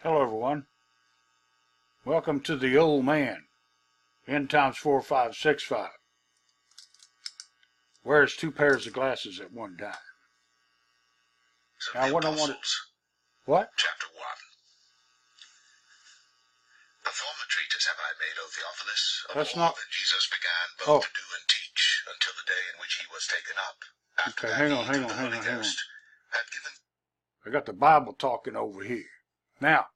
Hello everyone. Welcome to the old man. N times 4565. Wears two pairs of glasses at one time. Now what I wanted... What? Chapter 1. Perform a treatise have I made, O Theophilus, of That's all not... that Jesus began both to do and teach, until the day in which he was taken up. After Okay, that hang he, on. the Holy Ghost, had given... I got the Bible talking over here. Now,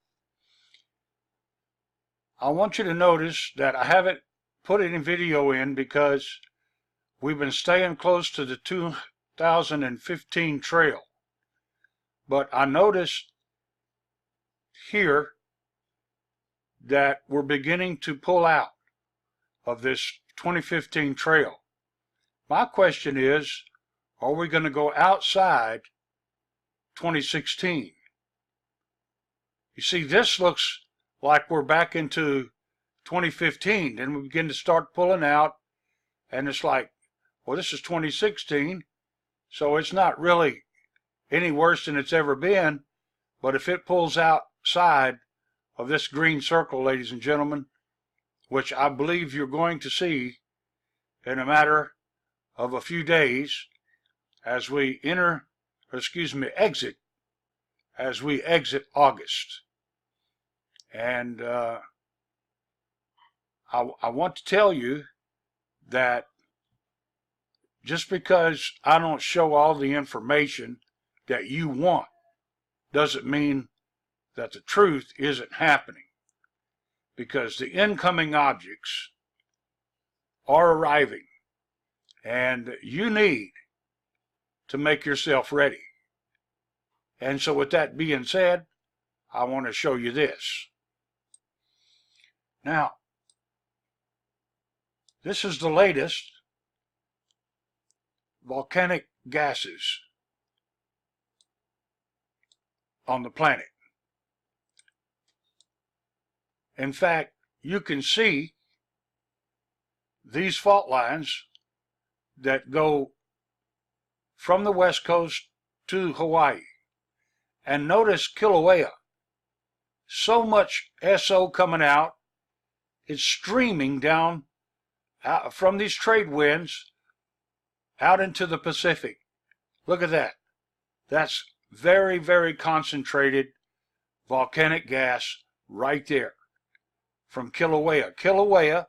I want you to notice that I haven't put any video in because we've been staying close to the 2015 trail. But I noticed here that we're beginning to pull out of this 2015 trail. My question is, are we going to go outside 2016? You see, this looks like we're back into 2015. Then we begin to start pulling out, and it's like, well, this is 2016, so it's not really any worse than it's ever been. But if it pulls outside of this green circle, ladies and gentlemen, which I believe you're going to see in a matter of a few days as we exit August. And I want to tell you that just because I don't show all the information that you want doesn't mean that the truth isn't happening, because the incoming objects are arriving and you need to make yourself ready. And so with that being said, I want to show you this. Now, this is the latest volcanic gases on the planet. In fact, you can see these fault lines that go from the west coast to Hawaii. And notice Kilauea. So much SO coming out. It's streaming down from these trade winds out into the Pacific. Look at that. That's very, very concentrated volcanic gas right there from Kilauea. Kilauea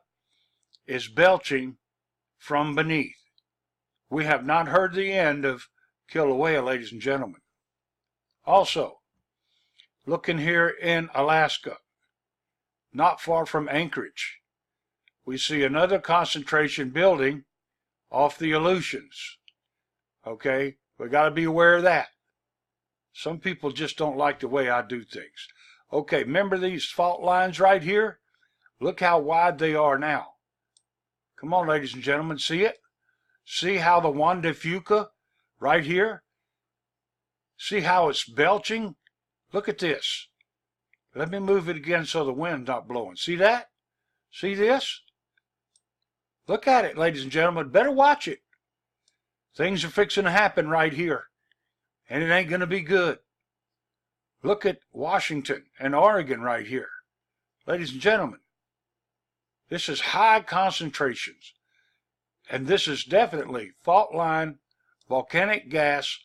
is belching from beneath. We have not heard the end of Kilauea, ladies and gentlemen. Also, looking here in Alaska, not far from Anchorage, we see another concentration building off the Aleutians. Okay, we got to be aware of that. Some people just don't like the way I do things. Okay, remember these fault lines right here? Look how wide they are now. Come on, ladies and gentlemen, see it? See how the Juan de Fuca right here? See how it's belching? Look at this. Let me move it again so the wind's not blowing. See that? See this? Look at it, ladies and gentlemen. Better watch it. Things are fixing to happen right here, and it ain't going to be good. Look at Washington and Oregon right here. Ladies and gentlemen, this is high concentrations, and this is definitely fault line volcanic gas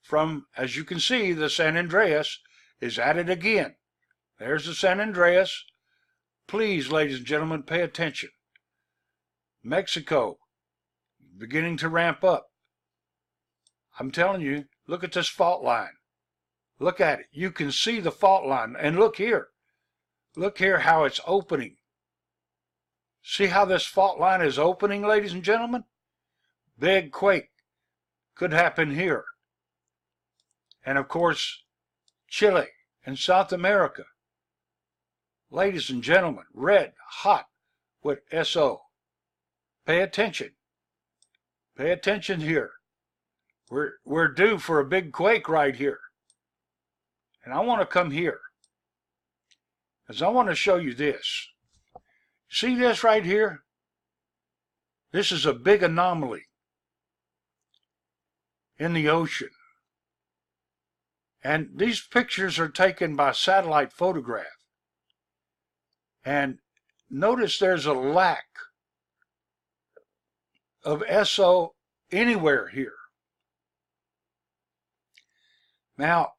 from, as you can see, the San Andreas is at it again. There's the San Andreas. Please, ladies and gentlemen, pay attention. Mexico, beginning to ramp up. I'm telling you, look at this fault line. Look at it. You can see the fault line. And look here. Look here how it's opening. See how this fault line is opening, ladies and gentlemen? Big quake could happen here. And of course, Chile and South America. Ladies and gentlemen, red hot with SO. Pay attention. Pay attention here. We're due for a big quake right here. And I want to come here, because I want to show you this. See this right here? This is a big anomaly in the ocean. And these pictures are taken by satellite photograph. And notice there's a lack of SO anywhere here. Now,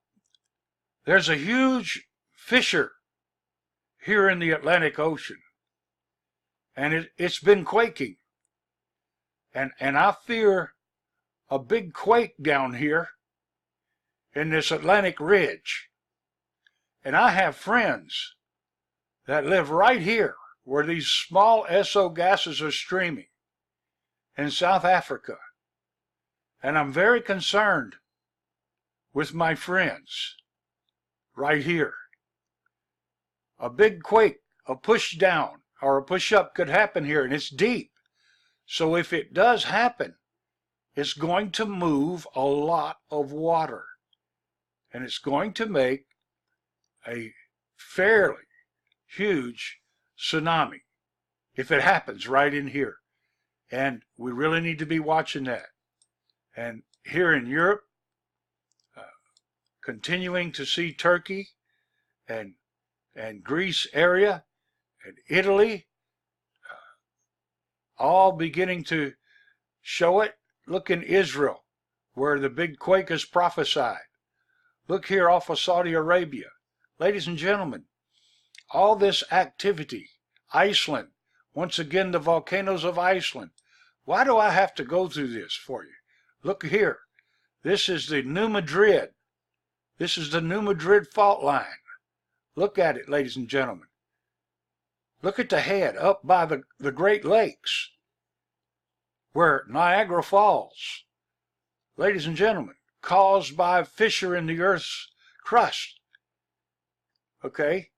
there's a huge fissure here in the Atlantic Ocean, and it's been quaking. And I fear a big quake down here in this Atlantic ridge. And I have friends that live right here where these small SO gases are streaming in South Africa. And I'm very concerned with my friends right here. A big quake, a push down or a push up could happen here, and it's deep. So if it does happen, it's going to move a lot of water. And it's going to make a fairly huge tsunami if it happens right in here. And we really need to be watching that. And here in Europe, continuing to see Turkey and Greece area and Italy all beginning to show it. Look in Israel, where the big quake is prophesied. Look here off of Saudi Arabia. Ladies and gentlemen, all this activity, Iceland, once again the volcanoes of Iceland. Why do I have to go through this for you? Look here. This is the New Madrid. This is the New Madrid fault line. Look at it, ladies and gentlemen. Look at the head up by the Great Lakes, where Niagara Falls, ladies and gentlemen, caused by a fissure in the Earth's crust. Okay?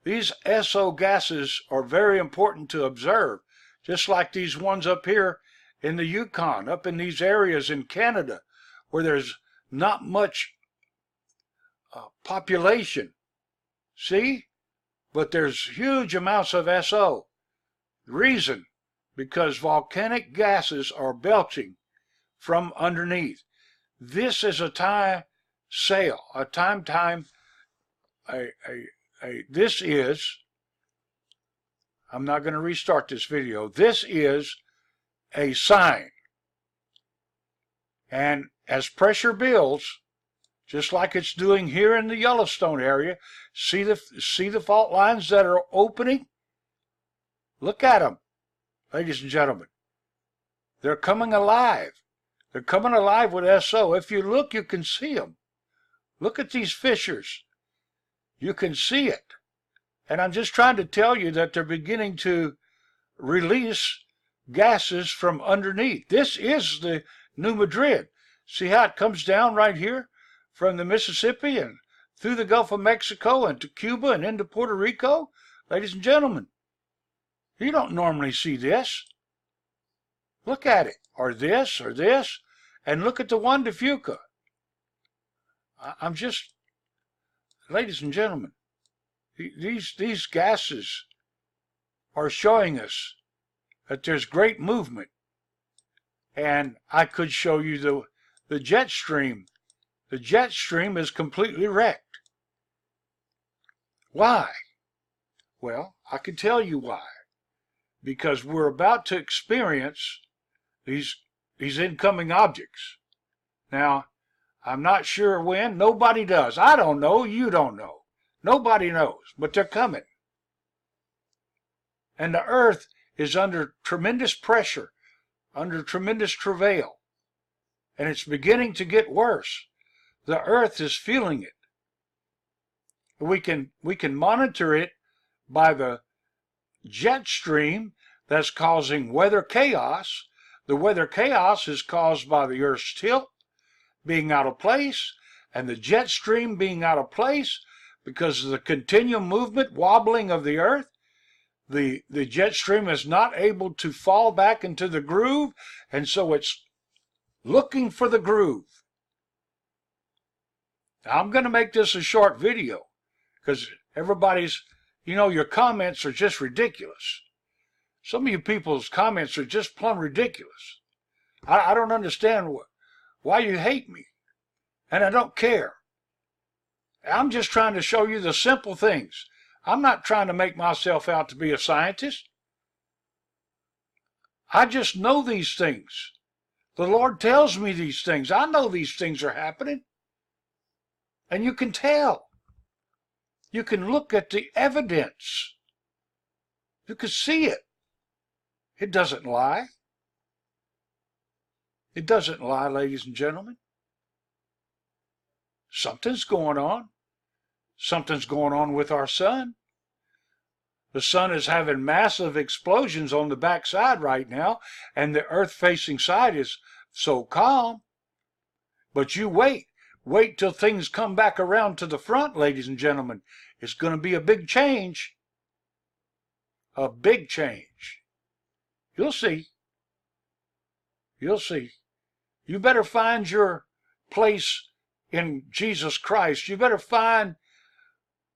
These SO gases are very important to observe, just like these ones up here in the Yukon, up in these areas in Canada, where there's not much population. See? But there's huge amounts of SO. The reason, because volcanic gases are belching from underneath. This is a time sale, this is, I'm not going to restart this video, this is a sign. And as pressure builds, just like it's doing here in the Yellowstone area, see the fault lines that are opening? Look at them, ladies and gentlemen. They're coming alive. They're coming alive with SO. If you look, you can see them. Look at these fissures. You can see it. And I'm just trying to tell you that they're beginning to release gases from underneath. This is the New Madrid. See how it comes down right here from the Mississippi and through the Gulf of Mexico and to Cuba and into Puerto Rico? Ladies and gentlemen, you don't normally see this. Look at it, or this, and look at the Juan de Fuca. I'm just, ladies and gentlemen, these gases are showing us that there's great movement. And I could show you the jet stream. The jet stream is completely wrecked. Why? Well, I can tell you why. Because we're about to experience these incoming objects. Now, I'm not sure when. Nobody does. I don't know. You don't know. Nobody knows. But they're coming. And the earth is under tremendous pressure, under tremendous travail. And it's beginning to get worse. The earth is feeling it. We can monitor it by the jet stream that's causing weather chaos. The weather chaos is caused by the Earth's tilt being out of place and the jet stream being out of place because of the continual movement, wobbling of the Earth. The jet stream is not able to fall back into the groove, and so it's looking for the groove. Now, I'm going to make this a short video because everybody's, your comments are just ridiculous. Some of you people's comments are just plumb ridiculous. I don't understand why you hate me, and I don't care. I'm just trying to show you the simple things. I'm not trying to make myself out to be a scientist. I just know these things. The Lord tells me these things. I know these things are happening. And you can tell. You can look at the evidence. You can see it. It doesn't lie. It doesn't lie, ladies and gentlemen. Something's going on. Something's going on with our sun. The sun is having massive explosions on the backside right now, and the earth-facing side is so calm. But you wait. Wait till things come back around to the front, ladies and gentlemen. It's going to be a big change. A big change. You'll see. You'll see. You better find your place in Jesus Christ. You better find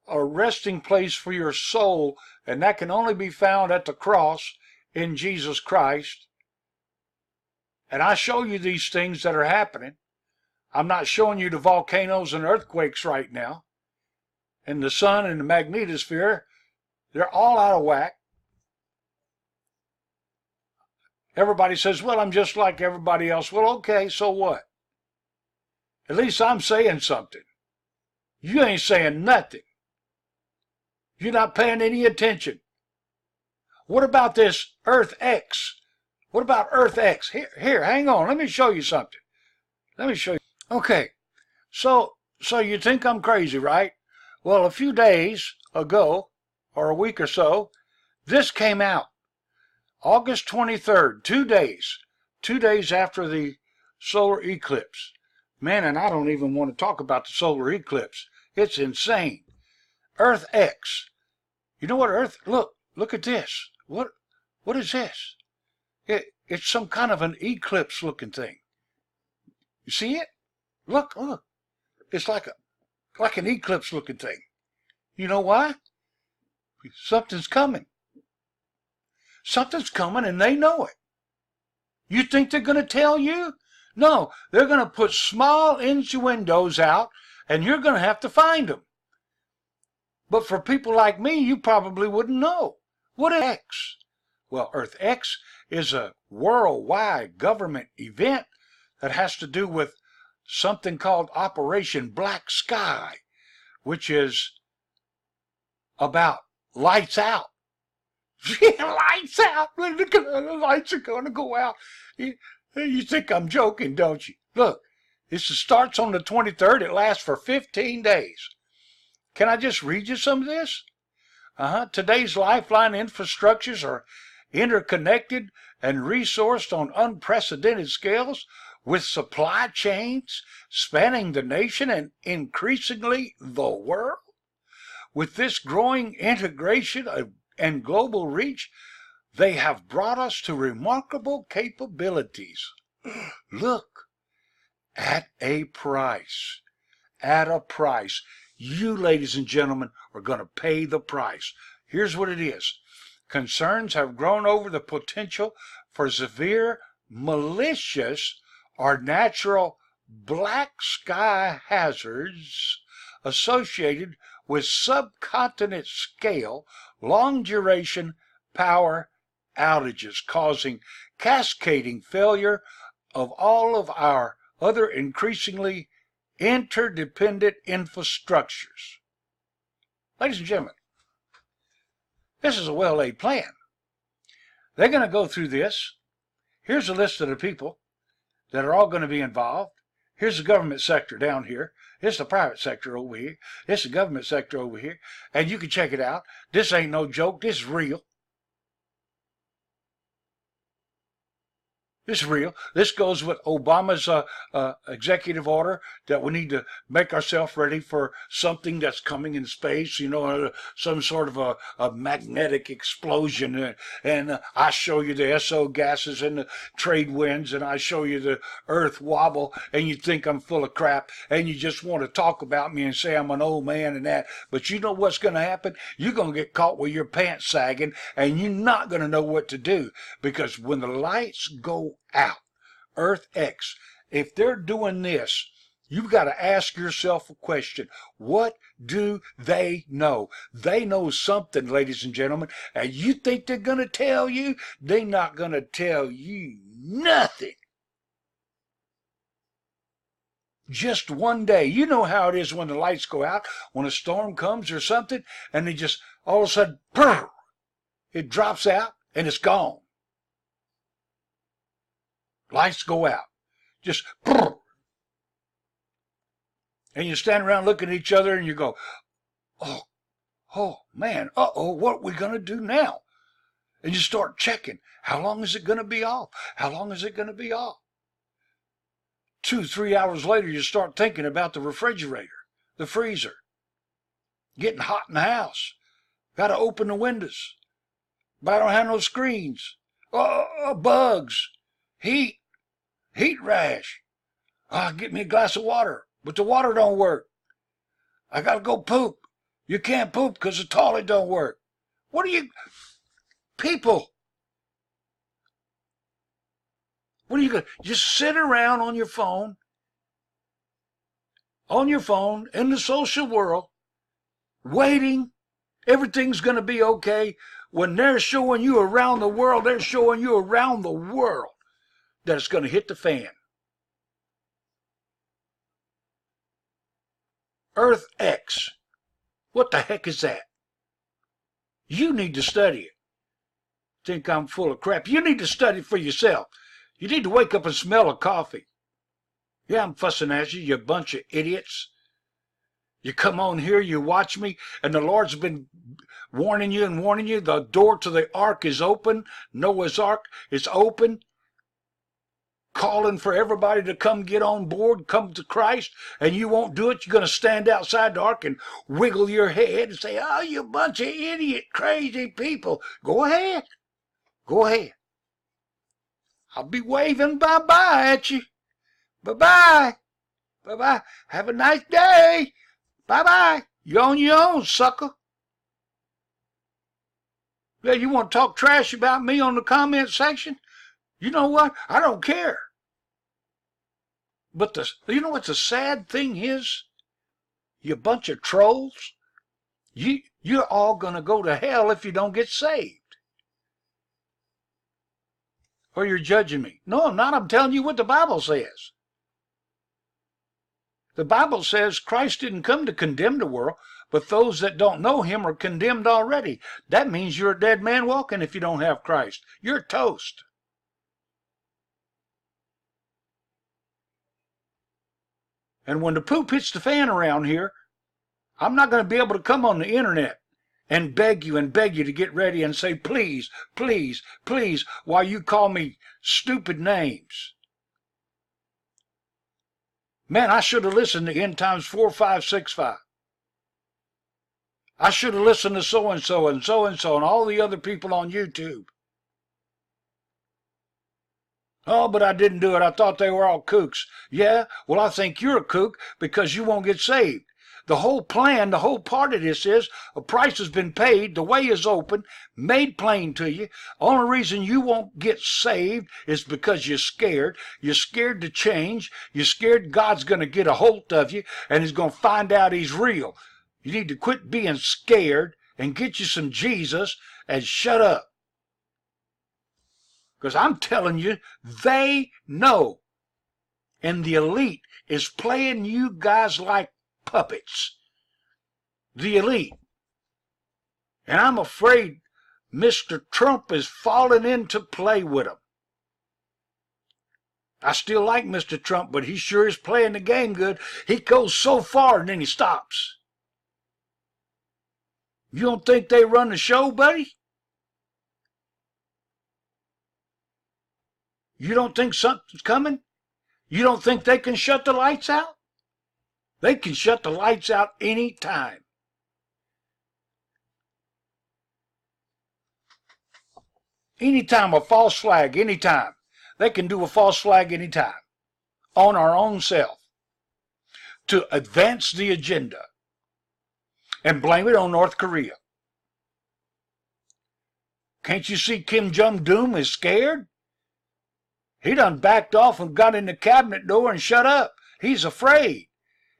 a resting place for your soul, and that can only be found at the cross in Jesus Christ. And I show you these things that are happening. I'm not showing you the volcanoes and earthquakes right now. And the sun and the magnetosphere, they're all out of whack. Everybody says, well, I'm just like everybody else. Well, okay, so what? At least I'm saying something. You ain't saying nothing. You're not paying any attention. What about this Earth X? What about Earth X? Here, hang on. Let me show you something. Let me show you. Okay, so you think I'm crazy, right? Well, a few days ago, or a week or so, this came out. August 23rd, 2 days. 2 days after the solar eclipse. Man, and I don't even want to talk about the solar eclipse. It's insane. Earth X. You know what Earth... Look at this. What is this? It's some kind of an eclipse-looking thing. You see it? Look. It's like an eclipse-looking thing. You know why? Something's coming. Something's coming, and they know it. You think they're going to tell you? No, they're going to put small innuendos out, and you're going to have to find them. But for people like me, you probably wouldn't know. What is X? Well, Earth X is a worldwide government event that has to do with something called Operation Black Sky, which is about lights out. Lights out. The lights are going to go out. You think I'm joking, don't you? Look, this starts on the 23rd. It lasts for 15 days. Can I just read you some of this? Today's lifeline infrastructures are interconnected and resourced on unprecedented scales, with supply chains spanning the nation and increasingly the world. With this growing integration and global reach, they have brought us to remarkable capabilities. Look, at a price. At a price. You, ladies and gentlemen, are going to pay the price. Here's what it is. Concerns have grown over the potential for severe, malicious, or natural black sky hazards associated with subcontinent scale, long duration power outages, causing cascading failure of all of our other increasingly interdependent infrastructures. Ladies and gentlemen, this is a well-laid plan. They're going to go through this. Here's a list of the people that are all going to be involved. Here's the government sector down here. Here's the private sector over here. Here's the government sector over here. And you can check it out. This ain't no joke. This is real. This is real. This goes with Obama's executive order that we need to make ourselves ready for something that's coming in space, some sort of a magnetic explosion. And I show you the SO gases and the trade winds, and I show you the earth wobble, and you think I'm full of crap, and you just want to talk about me and say I'm an old man and that. But you know what's going to happen? You're going to get caught with your pants sagging, and you're not going to know what to do, because when the lights go out, Earth X, if they're doing this, You've got to ask yourself a question. What do they know? They know something, ladies and gentlemen, and you think they're going to tell you? They're not going to tell you nothing. Just one day. You know how it is when the lights go out, when a storm comes or something, and they just, all of a sudden, brr, it drops out and it's gone. Lights go out. Just, brr. And you stand around looking at each other and you go, oh man, what are we going to do now? And you start checking. How long is it going to be off? How long is it going to be off? 2-3 hours later, you start thinking about the refrigerator, the freezer. Getting hot in the house. Got to open the windows. But I don't have no screens. Bugs. Heat rash. Get me a glass of water. But the water don't work. I got to go poop. You can't poop because the toilet don't work. What are you... People. What are you going to... Just sit around on your phone. In the social world. Waiting. Everything's going to be okay. When they're showing you around the world, that it's going to hit the fan. Earth X. What the heck is that? You need to study it. Think I'm full of crap. You need to study it for yourself. You need to wake up and smell a coffee. Yeah, I'm fussing at you, you bunch of idiots. You come on here, you watch me, and the Lord's been warning you. The door to the ark is open. Noah's ark is open. Calling for everybody to come get on board, come to Christ, and you won't do it. You're going to stand outside the ark and wiggle your head and say, oh, you bunch of idiot, crazy people. Go ahead. Go ahead. I'll be waving bye-bye at you. Bye-bye. Bye-bye. Have a nice day. Bye-bye. You're on your own, sucker. Yeah, you want to talk trash about me on the comment section? You know what? I don't care. But you know what the sad thing is? You bunch of trolls. You're all going to go to hell if you don't get saved. Or you're judging me. No, I'm not. I'm telling you what the Bible says. The Bible says Christ didn't come to condemn the world, but those that don't know him are condemned already. That means you're a dead man walking if you don't have Christ. You're toast. And when the poop hits the fan around here, I'm not going to be able to come on the internet and beg you to get ready and say, please, please, please, while you call me stupid names. Man, I should have listened to End Times 4565. I should have listened to so-and-so and so-and-so and all the other people on YouTube. Oh, but I didn't do it. I thought they were all kooks. Yeah, well, I think you're a kook because you won't get saved. The whole plan, the whole part of this is a price has been paid, the way is open, made plain to you. Only reason you won't get saved is because you're scared. You're scared to change. You're scared God's going to get a hold of you and he's going to find out he's real. You need to quit being scared and get you some Jesus and shut up. Because I'm telling you, they know. And the elite is playing you guys like puppets. The elite. And I'm afraid Mr. Trump is falling into play with them. I still like Mr. Trump, but he sure is playing the game good. He goes so far and then he stops. You don't think they run the show, buddy? You don't think something's coming? You don't think they can shut the lights out? They can shut the lights out any time. Anytime, a false flag, anytime. They can do a false flag anytime. On our own self. To advance the agenda. And blame it on North Korea. Can't you see Kim Jong-un is scared? He done backed off and got in the cabinet door and shut up. He's afraid.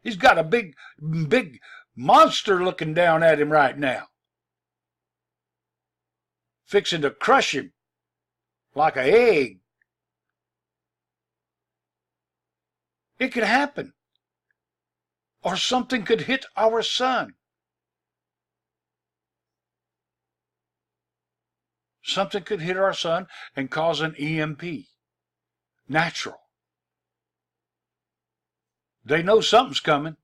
He's got a big monster looking down at him right now, fixing to crush him like an egg. It could happen. Or something could hit our sun. Something could hit our sun and cause an EMP. Natural. They know something's coming.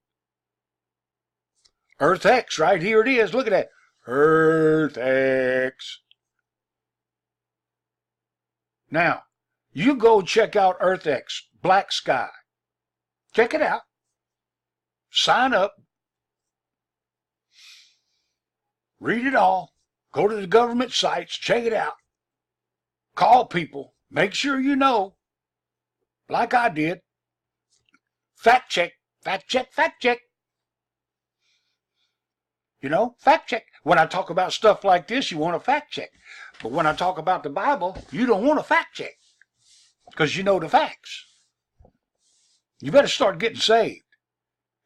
Earth X, right here it is. Look at that. Earth X. Now, you go check out Earth X, black sky. Check it out. Sign up. Read it all. Go to the government sites. Check it out. Call people. Make sure you know. Like I did. Fact check. Fact check. Fact check. You know, fact check. When I talk about stuff like this, you want a fact check. But when I talk about the Bible, you don't want a fact check. Because you know the facts. You better start getting saved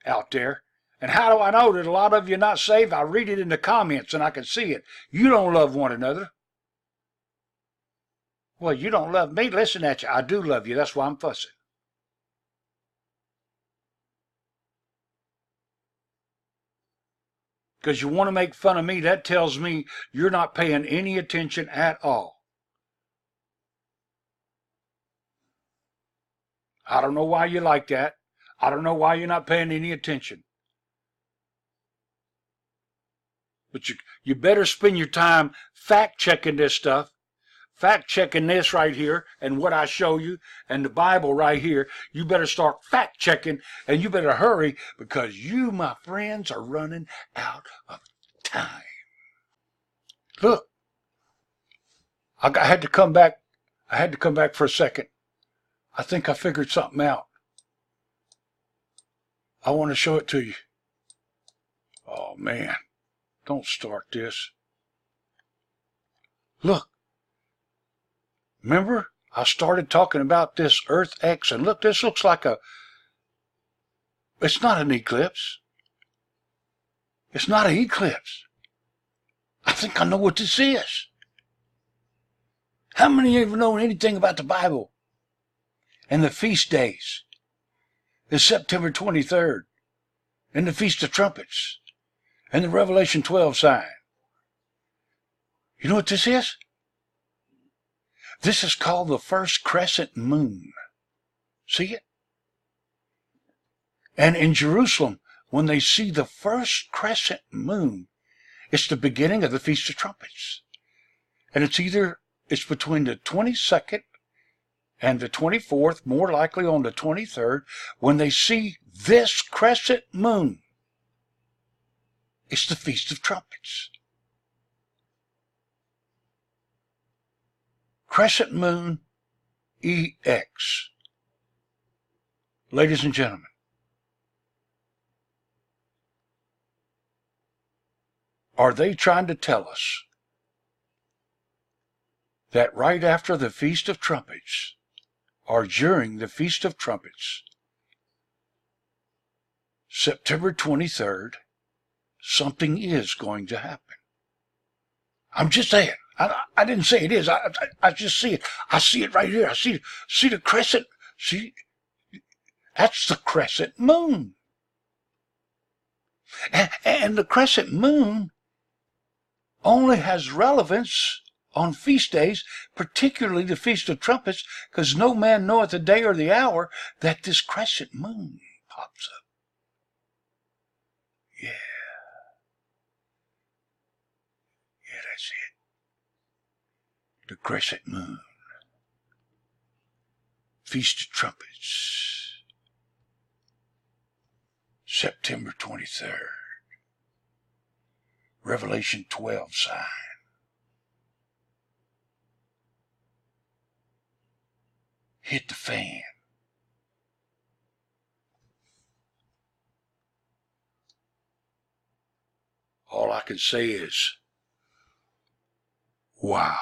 out there. And how do I know that a lot of you are not saved? I read it in the comments and I can see it. You don't love one another. Well, you don't love me. Listen at you. I do love you. That's why I'm fussing. Because you want to make fun of me, that tells me you're not paying any attention at all. I don't know why you like that. I don't know why you're not paying any attention. But you better spend your time fact-checking this stuff, fact-checking this right here, and what I show you, and the Bible right here. You better start fact-checking, and you better hurry, because you, my friends, are running out of time. Look, I had to come back. I had to come back for a second. I think I figured something out. I want to show it to you. Oh, man. Don't start this. Look. Remember, I started talking about this Earth X, and look, this looks like it's not an eclipse. It's not an eclipse. I think I know what this is. How many of you know anything about the Bible and the feast days? It's September 23rd, and the Feast of Trumpets, and the Revelation 12 sign. You know what this is? This is called the first crescent moon. See it? And in Jerusalem, when they see the first crescent moon, it's the beginning of the Feast of Trumpets. And it's between the 22nd and the 24th, more likely on the 23rd, when they see this crescent moon. It's the Feast of Trumpets. Crescent moon EX. Ladies and gentlemen, are they trying to tell us that right after the Feast of Trumpets, or during the Feast of Trumpets, September 23rd, something is going to happen? I'm just saying. I didn't say it is. I just see it. I see it right here. I see the crescent. See, that's the crescent moon. And the crescent moon only has relevance on feast days, particularly the Feast of Trumpets, because no man knoweth the day or the hour that this crescent moon pops up. Yeah. Yeah, that's it. The crescent moon. Feast of Trumpets. September 23rd. Revelation 12 sign. Hit the fan. All I can say is, wow.